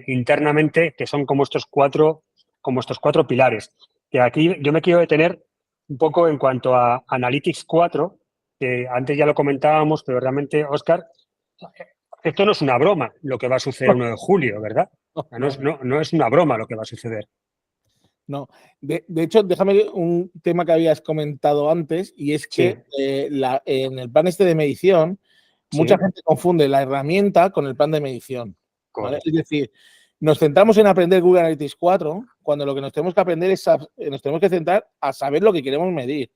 internamente, que son como estos cuatro pilares. Que aquí yo me quiero detener un poco en cuanto a Analytics 4, que antes ya lo comentábamos, pero realmente, Óscar, esto no es una broma lo que va a suceder el 1 de julio, ¿verdad? No es una broma lo que va a suceder. No, de hecho, déjame un tema que habías comentado antes, y es que en el plan este de medición, mucha gente confunde la herramienta con el plan de medición, ¿vale? Es decir, nos centramos en aprender Google Analytics 4, cuando lo que nos tenemos que aprender es, nos tenemos que centrar a saber lo que queremos medir.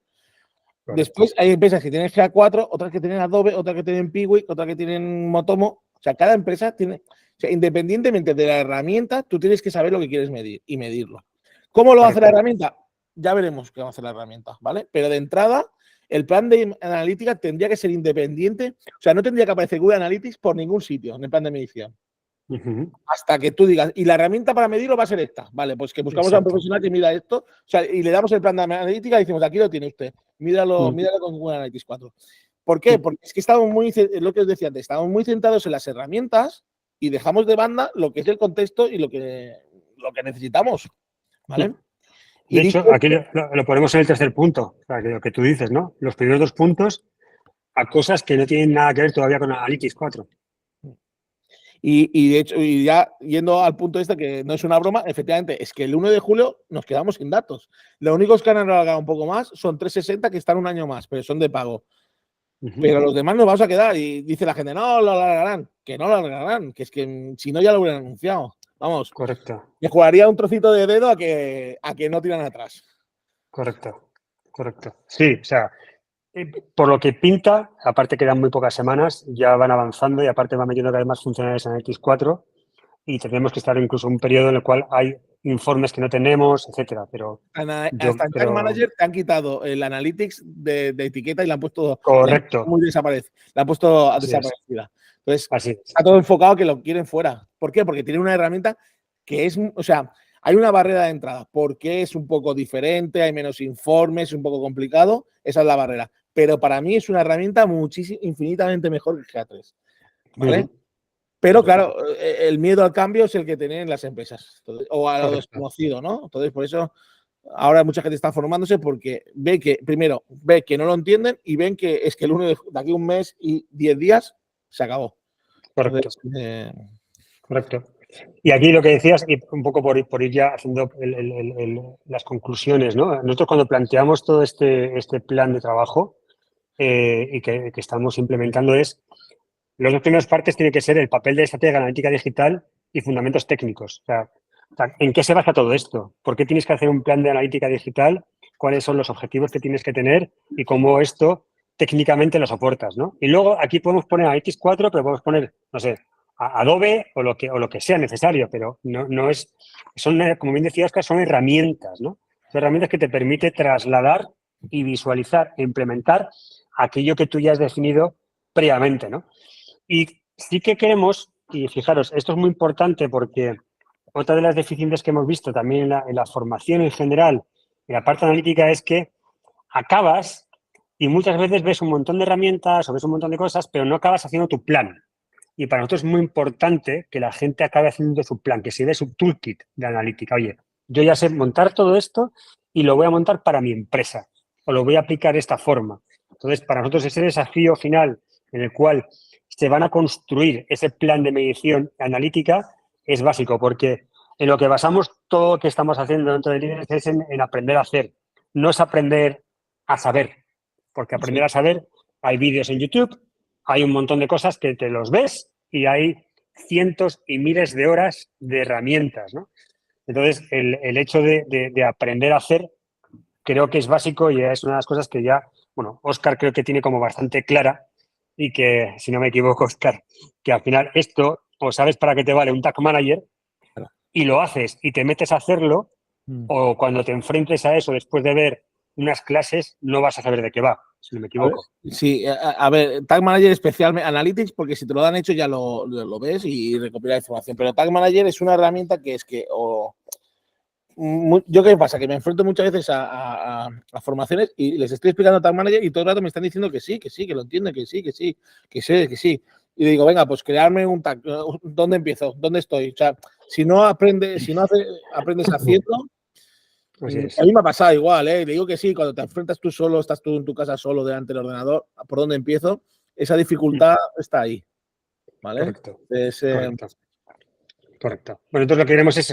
Correcto. Después hay empresas que tienen GA4, otras que tienen Adobe, otras que tienen Piwik, otras que tienen Motomo. O sea, cada empresa tiene, o sea, independientemente de la herramienta, tú tienes que saber lo que quieres medir y medirlo. ¿Cómo lo va a hacer la herramienta? Ya veremos qué va a hacer la herramienta, ¿vale? Pero de entrada, el plan de analítica tendría que ser independiente. O sea, no tendría que aparecer Google Analytics por ningún sitio en el plan de medición. Hasta que tú digas, y la herramienta para medirlo va a ser esta. Vale, pues que buscamos a un profesional que mida esto, o sea, y le damos el plan de analítica y decimos, aquí lo tiene usted, mídalo con Google Analytics 4. ¿Por qué? Porque es que estamos muy, lo que os decía antes, estamos muy centrados en las herramientas y dejamos de banda lo que es el contexto y lo que necesitamos. ¿Vale? De hecho, aquí lo ponemos en el tercer punto, o sea, lo que tú dices, ¿no? Los primeros 2 puntos a cosas que no tienen nada que ver todavía con Analytics 4. Y de hecho, y ya yendo al punto este, que no es una broma, efectivamente, es que el 1 de julio nos quedamos sin datos. Los únicos que han alargado un poco más son 360 que están un año más, pero son de pago. Pero los demás nos vamos a quedar y dice la gente, no, lo alargarán. Que no lo alargarán, que es que si no ya lo hubieran anunciado. Vamos. Correcto. Me jugaría un trocito de dedo a que no tiran atrás. Correcto. Sí, o sea, por lo que pinta, aparte quedan muy pocas semanas, ya van avanzando y aparte van metiendo cada vez más funcionalidades en X4 y tendremos que estar incluso en un periodo en el cual hay informes que no tenemos, etcétera. Pero hasta en Tag Manager te han quitado el Analytics de etiqueta y la han puesto muy desaparecida. La han puesto desaparecida. Entonces, está todo enfocado que lo quieren fuera. ¿Por qué? Porque tiene una herramienta que es, o sea, hay una barrera de entrada. Porque es un poco diferente, hay menos informes, es un poco complicado. Esa es la barrera. Pero para mí es una herramienta infinitamente mejor que GA3. ¿Vale? Pero claro, el miedo al cambio es el que tienen las empresas. Entonces, o a lo desconocido, ¿no? Entonces, por eso ahora mucha gente está formándose porque ve que no lo entienden y ven que es que el 1 de aquí un mes y 10 días se acabó. Correcto. Entonces, correcto. Y aquí lo que decías, y un poco por ir ya haciendo las conclusiones, ¿no? Nosotros cuando planteamos todo este plan de trabajo y que estamos implementando es, las 2 primeras partes tienen que ser el papel de estrategia analítica digital y fundamentos técnicos. O sea, ¿en qué se basa todo esto? ¿Por qué tienes que hacer un plan de analítica digital? ¿Cuáles son los objetivos que tienes que tener? Y cómo esto técnicamente lo soportas, ¿no? Y luego aquí podemos poner Analytics 4, pero podemos poner, no sé, Adobe o lo que sea necesario, pero no es, como bien decía Óscar, son herramientas, ¿no? Son herramientas que te permiten trasladar y visualizar e implementar aquello que tú ya has definido previamente, ¿no? Y sí que queremos, y fijaros, esto es muy importante porque otra de las deficiencias que hemos visto también en la formación en general, en la parte analítica, es que acabas y muchas veces ves un montón de herramientas o ves un montón de cosas, pero no acabas haciendo tu plan. Y para nosotros es muy importante que la gente acabe haciendo su plan, que se dé su toolkit de analítica. Oye, yo ya sé montar todo esto y lo voy a montar para mi empresa o lo voy a aplicar de esta forma. Entonces, para nosotros ese desafío final en el cual se van a construir ese plan de medición analítica es básico, porque en lo que basamos todo lo que estamos haciendo dentro de Líderes es en aprender a hacer. No es aprender a saber, porque aprender a saber, hay vídeos en YouTube, hay un montón de cosas que te los ves y hay cientos y miles de horas de herramientas, ¿no? Entonces, el hecho de aprender a hacer creo que es básico y es una de las cosas que ya, bueno, Óscar creo que tiene como bastante clara y que, si no me equivoco, Óscar, que al final esto, o sabes para qué te vale un Tag Manager y lo haces y te metes a hacerlo, o cuando te enfrentes a eso después de ver unas clases, no vas a saber de qué va. si no me equivoco. Sí, a ver, Tag Manager especialmente, Analytics, porque si te lo han hecho ya lo ves y recopila información, pero Tag Manager es una herramienta que es que, yo qué pasa, que me enfrento muchas veces a formaciones y les estoy explicando Tag Manager y todo el rato me están diciendo que sí, que lo entienden, que sí, que sí. Y digo, venga, pues crearme un tag, ¿dónde empiezo? ¿Dónde estoy? O sea, si no aprendes haciendo, a mí me ha pasado igual, ¿eh? Le digo que sí, cuando te enfrentas tú solo, estás tú en tu casa solo delante del ordenador, ¿por dónde empiezo? Esa dificultad está ahí, ¿vale? Correcto. Entonces, Correcto. Bueno, entonces lo que queremos es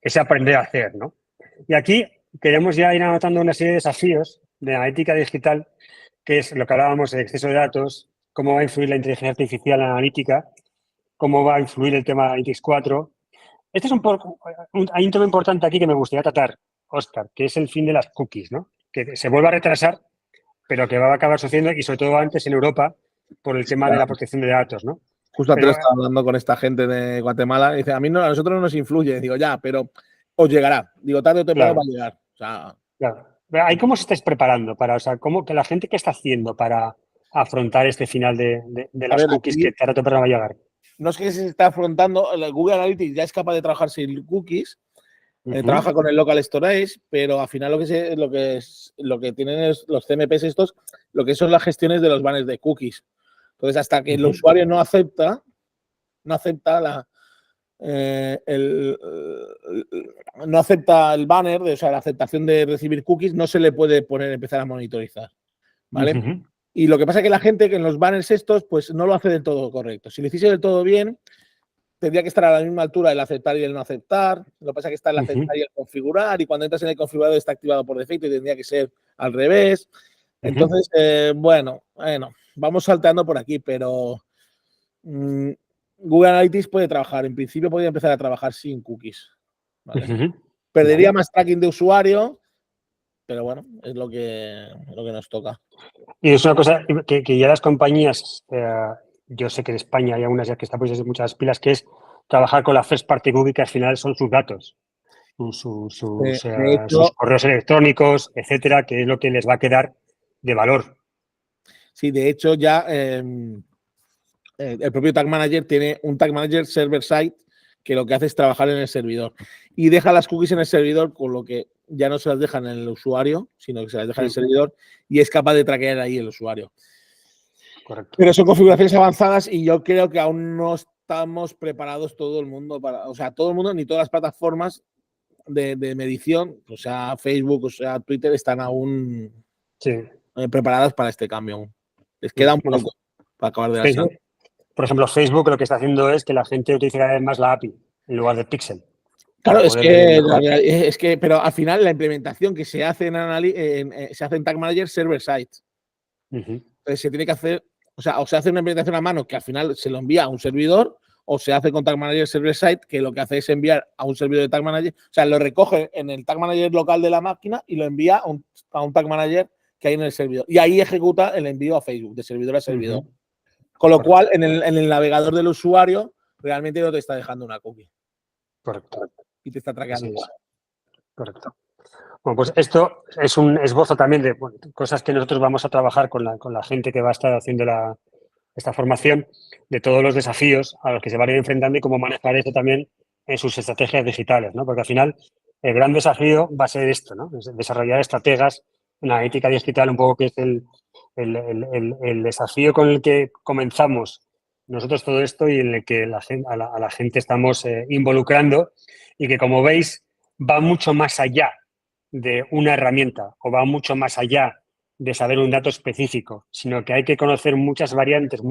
ese aprender a hacer, ¿no? Y aquí queremos ya ir anotando una serie de desafíos de analítica digital, que es lo que hablábamos de exceso de datos, cómo va a influir la inteligencia artificial en la analítica, cómo va a influir el tema de Analytics 4. Este es hay un tema importante aquí que me gustaría tratar, Óscar, que es el fin de las cookies, ¿no? Que se vuelve a retrasar, pero que va a acabar sucediendo, y sobre todo antes en Europa, por el tema de la protección de datos, ¿no? Justo antes estaba hablando con esta gente de Guatemala y dice, a nosotros no nos influye. Digo, ya, pero os llegará. Digo, tarde o temprano va a llegar. O sea, claro. ¿Ahí cómo se estáis preparando para, o sea, cómo que la gente qué está haciendo para afrontar este final de las cookies que tarde o temprano va a llegar? No es que se está afrontando, Google Analytics ya es capaz de trabajar sin cookies, trabaja con el local storage, pero al final lo que tienen es los CMPs estos, lo que son las gestiones de los banners de cookies. Entonces, hasta que el usuario no acepta no acepta el banner, o sea, la aceptación de recibir cookies, no se le puede empezar a monitorizar, ¿vale? Y lo que pasa es que la gente que en los banners estos, pues no lo hace del todo correcto. Si lo hiciese del todo bien, tendría que estar a la misma altura el aceptar y el no aceptar. Lo que pasa es que está el aceptar y el configurar, y cuando entras en el configurador está activado por defecto y tendría que ser al revés. Entonces, bueno, vamos salteando por aquí, pero Google Analytics puede trabajar. En principio podría empezar a trabajar sin cookies, ¿vale? Perdería más tracking de usuario, pero bueno, es lo que nos toca. Y es una cosa que ya las compañías, yo sé que en España hay algunas ya que están poniendo muchas pilas, que es trabajar con la first party cookie, que al final son sus datos, sus correos electrónicos, etcétera, que es lo que les va a quedar de valor. Sí, de hecho ya el propio Tag Manager tiene un Tag Manager server-side que lo que hace es trabajar en el servidor y deja las cookies en el servidor, con lo que ya no se las deja en el usuario, sino que se las deja en el servidor y es capaz de traquear ahí el usuario. Correcto. Pero son configuraciones avanzadas y yo creo que aún no estamos preparados todo el mundo todo el mundo, ni todas las plataformas de medición, o sea, Facebook, o sea, Twitter, están aún preparadas para este cambio. Les queda un poco para acabar de Facebook, por ejemplo, Facebook lo que está haciendo es que la gente utilice cada vez más la API en lugar de Pixel. Claro, es que, pero al final la implementación que se hace se hace en Tag Manager server-side. Entonces se tiene que hacer, o se hace una implementación a mano que al final se lo envía a un servidor, o se hace con Tag Manager server-side, que lo que hace es enviar a un servidor de Tag Manager, o sea, lo recoge en el Tag Manager local de la máquina y lo envía a un Tag Manager que hay en el servidor. Y ahí ejecuta el envío a Facebook, de servidor a servidor. Con lo cual, en el navegador del usuario, realmente no te está dejando una cookie. Correcto. Y te está traqueando. Correcto. Bueno, pues esto es un esbozo también de cosas que nosotros vamos a trabajar con la gente que va a estar haciendo esta formación, de todos los desafíos a los que se van a ir enfrentando y cómo manejar esto también en sus estrategias digitales, ¿no? Porque al final el gran desafío va a ser esto, ¿no? Es desarrollar estrategas en la ética digital, un poco que es el desafío con el que comenzamos nosotros todo esto y en el que a la gente estamos involucrando, y que, como veis, va mucho más allá de una herramienta o va mucho más allá de saber un dato específico, sino que hay que conocer muchas variantes,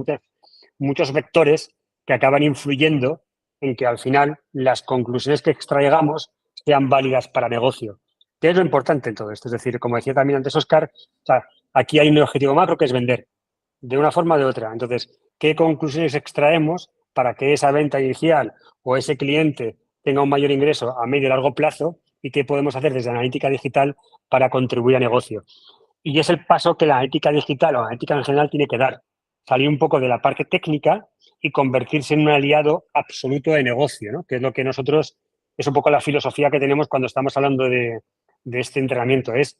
muchos vectores que acaban influyendo en que al final las conclusiones que extraigamos sean válidas para negocio. ¿Qué es lo importante en todo esto? Es decir, como decía también antes Óscar, aquí hay un objetivo macro que es vender, de una forma o de otra. Entonces, ¿qué conclusiones extraemos para que esa venta inicial o ese cliente tenga un mayor ingreso a medio y largo plazo? ¿Y qué podemos hacer desde la analítica digital para contribuir a negocio? Y es el paso que la analítica digital o la analítica en general tiene que dar. Salir un poco de la parte técnica y convertirse en un aliado absoluto de negocio, ¿no? Que es lo que nosotros, es un poco la filosofía que tenemos cuando estamos hablando de este entrenamiento. Es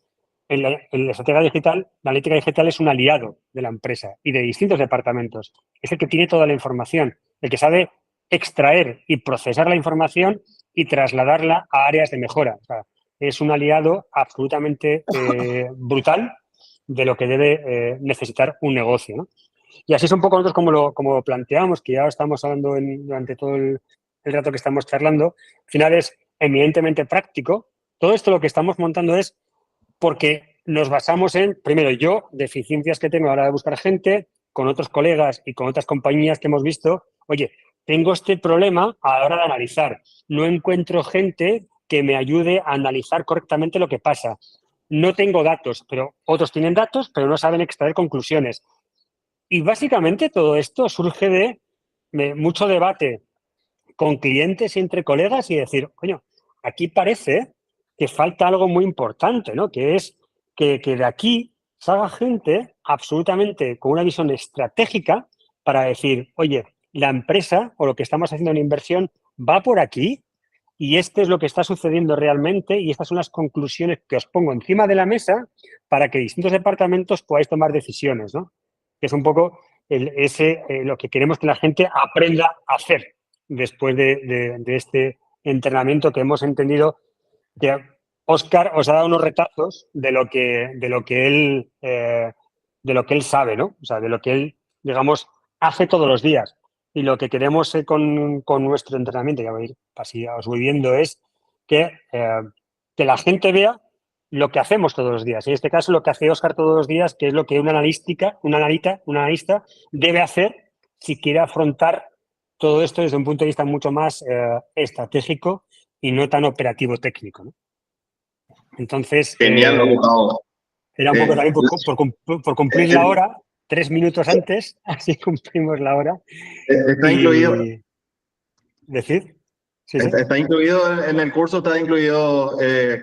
en la estrategia digital, la analítica digital es un aliado de la empresa y de distintos departamentos. Es el que tiene toda la información, el que sabe extraer y procesar la información y trasladarla a áreas de mejora. O sea, es un aliado absolutamente brutal de lo que debe necesitar un negocio, ¿no? Y así es un poco nosotros como lo planteamos, que ya estamos hablando durante todo el rato que estamos charlando. Al final es eminentemente práctico. Todo esto lo que estamos montando es porque nos basamos en, primero, yo, deficiencias que tengo a la hora de buscar gente, con otros colegas y con otras compañías que hemos visto. Oye, tengo este problema a la hora de analizar. No encuentro gente que me ayude a analizar correctamente lo que pasa. No tengo datos, pero otros tienen datos, pero no saben extraer conclusiones. Y básicamente todo esto surge de mucho debate con clientes y entre colegas y decir, coño, aquí parece que falta algo muy importante, ¿no? Que es que de aquí salga gente absolutamente con una visión estratégica para decir, oye, la empresa o lo que estamos haciendo en inversión va por aquí y esto es lo que está sucediendo realmente y estas son las conclusiones que os pongo encima de la mesa para que distintos departamentos podáis tomar decisiones, ¿no? Que es un poco lo que queremos que la gente aprenda a hacer después de este entrenamiento que hemos entendido que Óscar os ha dado unos retazos de lo que él sabe, ¿no? O sea, de lo que él, digamos, hace todos los días. Y lo que queremos con nuestro entrenamiento, ya voy a ir, así os voy viendo, es que la gente vea lo que hacemos todos los días. En este caso, lo que hace Óscar todos los días, que es lo que un analista debe hacer si quiere afrontar todo esto desde un punto de vista mucho más estratégico y no tan operativo técnico, ¿no? Entonces, Genial, Gustavo. era un poco también por cumplir la hora, 3 minutos antes, así cumplimos la hora. Está incluido. ¿Decir? Sí, sí. Está incluido en el curso, está incluido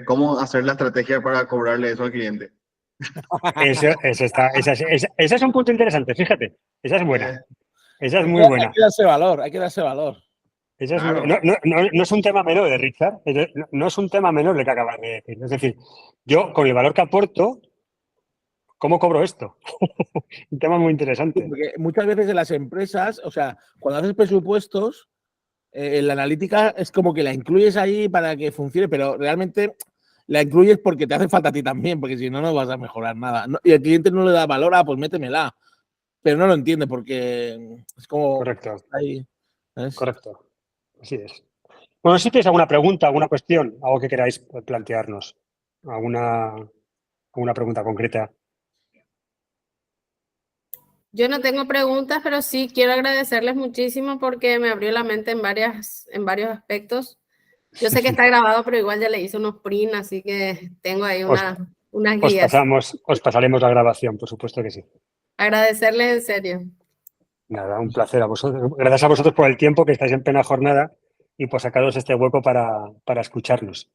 cómo hacer la estrategia para cobrarle eso al cliente. Eso está, ese es un punto interesante, fíjate. Esa es buena. Esa es muy buena. Hay que darse valor, hay que darse valor. Esa es no es un tema menor, Richard. No es un tema menor el que acabas de decir. Es decir, yo, con el valor que aporto, ¿cómo cobro esto? Un tema muy interesante. Porque muchas veces en las empresas, o sea, cuando haces presupuestos, la analítica es como que la incluyes ahí para que funcione, pero realmente la incluyes porque te hace falta a ti también, porque si no, no vas a mejorar nada. Y el cliente no le da valor, pues métemela. Pero no lo entiende porque es como... Correcto. Ahí, ¿sabes? Correcto. Así es. Bueno, si tenéis alguna pregunta, alguna cuestión, algo que queráis plantearnos, alguna pregunta concreta. Yo no tengo preguntas, pero sí quiero agradecerles muchísimo porque me abrió la mente en varios aspectos. Yo sé que está grabado, pero igual ya le hice unos print, así que tengo ahí unas guías. Os pasaremos la grabación, por supuesto que sí. Agradecerles en serio. Nada, un placer a vosotros. Gracias a vosotros por el tiempo que estáis en plena jornada y por sacaros este hueco para escucharnos.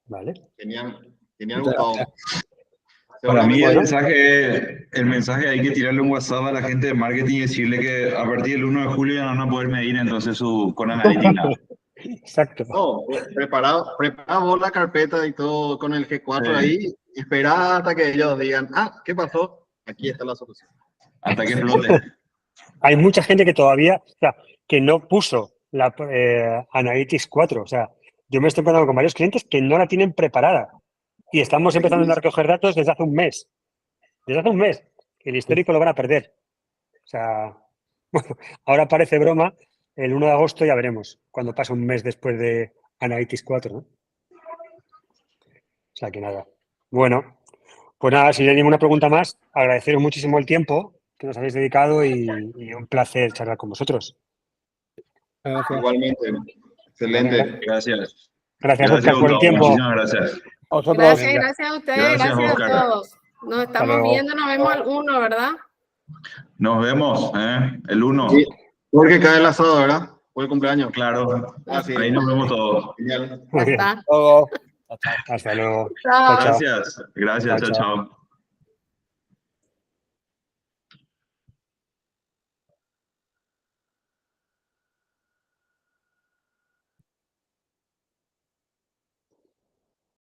¿Vale? Genial, Gustavo. Para mí el mensaje hay que tirarle un WhatsApp a la gente de marketing y decirle que a partir del 1 de julio ya no van a poder medir entonces con analítica. Exacto. No, prepara vos la carpeta y todo con el G4 ahí, y espera hasta que ellos digan, ¿qué pasó? Aquí está la solución. Hasta que explote. Hay mucha gente que todavía, o sea, que no puso la Analytics 4. O sea, yo me estoy encontrando con varios clientes que no la tienen preparada. Y estamos empezando a recoger datos desde hace un mes. Desde hace un mes. El histórico lo van a perder. O sea, bueno, ahora parece broma. El 1 de agosto ya veremos, cuando pase un mes después de Analytics 4, ¿no? O sea que nada. Bueno, pues nada, si no hay ninguna pregunta más, agradeceros muchísimo el tiempo que nos habéis dedicado y un placer charlar con vosotros. Gracias. Igualmente. Excelente. Gracias. Gracias, Óscar, por el tiempo. Muchísimas gracias. Gracias a ustedes, Gracias, gracias Óscar. a todos. Nos estamos viendo, nos vemos el 1, ¿verdad? Nos vemos, el 1. Sí, porque cae el asado, ¿verdad? Fue el cumpleaños. Claro. Sí. Ahí nos vemos todos. Genial. Ya está. Hasta luego. Chao. Chao. Gracias. Chao, chao.